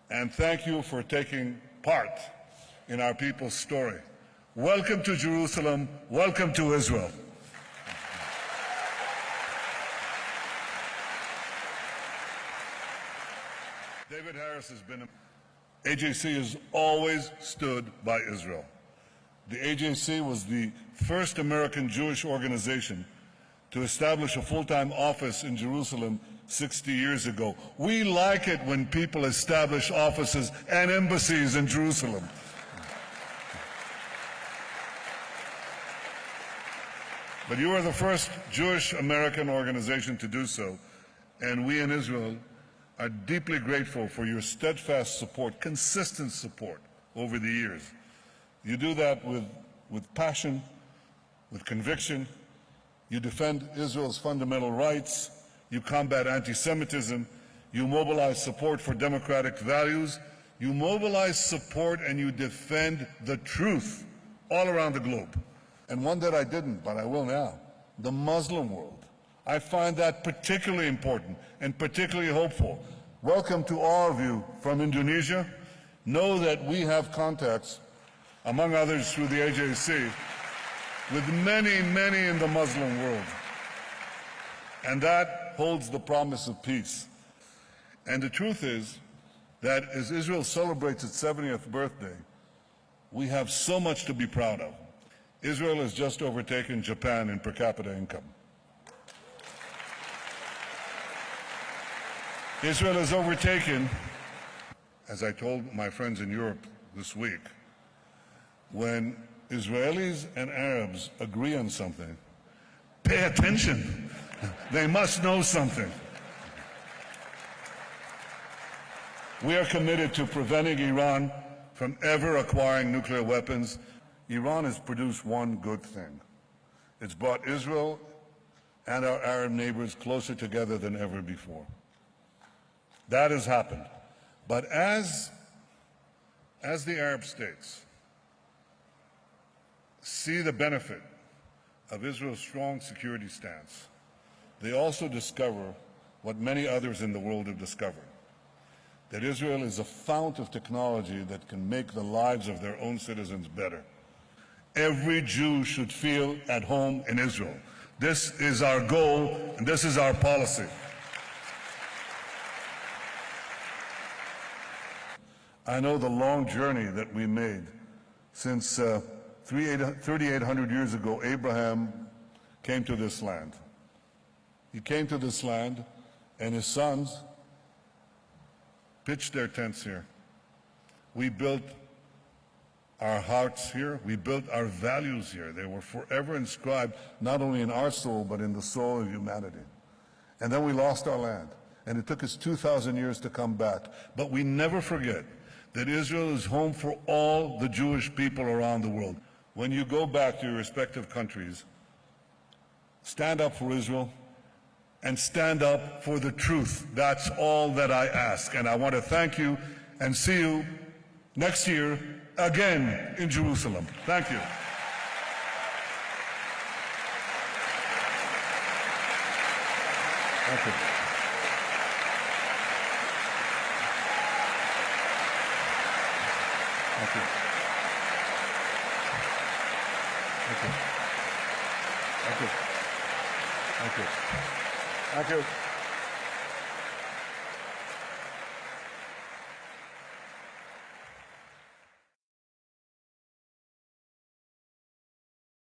and thank you for taking part in our people's story. Welcome to Jerusalem. Welcome to Israel. David Harris has been. AJC has always stood by Israel. The AJC was the first American Jewish organization to establish a full-time office in Jerusalem 60 years ago. We like it when people establish offices and embassies in Jerusalem. But you are the first Jewish American organization to do so, and we in Israel are deeply grateful for your steadfast support, consistent support over the years. You do that with passion, with conviction. You defend Israel's fundamental rights. You combat anti-Semitism. You mobilize support for democratic values. You mobilize support and you defend the truth all around the globe. And one that I didn't, but I will now, the Muslim world. I find that particularly important and particularly hopeful. Welcome to all of you from Indonesia. Know that we have contacts, among others through the AJC, with many, many in the Muslim world. And that holds the promise of peace. And the truth is that as Israel celebrates its 70th birthday, we have so much to be proud of. Israel has just overtaken Japan in per capita income. Israel has overtaken, as I told my friends in Europe this week, when Israelis and Arabs agree on something, pay attention. They must know something. We are committed to preventing Iran from ever acquiring nuclear weapons. Iran has produced one good thing. It's brought Israel and our Arab neighbors closer together than ever before. That has happened. But as the Arab states see the benefit of Israel's strong security stance, they also discover what many others in the world have discovered, that Israel is a fount of technology that can make the lives of their own citizens better. Every Jew should feel at home in Israel. This is our goal, and this is our policy. I know the long journey that we made since 3,800 years ago, Abraham came to this land. He came to this land, and his sons pitched their tents here. We built our hearts here. We built our values here. They were forever inscribed not only in our soul, but in the soul of humanity. And then we lost our land, and it took us 2,000 years to come back. But we never forget that Israel is home for all the Jewish people around the world. When you go back to your respective countries, stand up for Israel and stand up for the truth. That's all that I ask. And I want to thank you and see you next year again in Jerusalem. Thank you. Thank you. Thank you. Thank you. Thank you. Thank you. Thank you.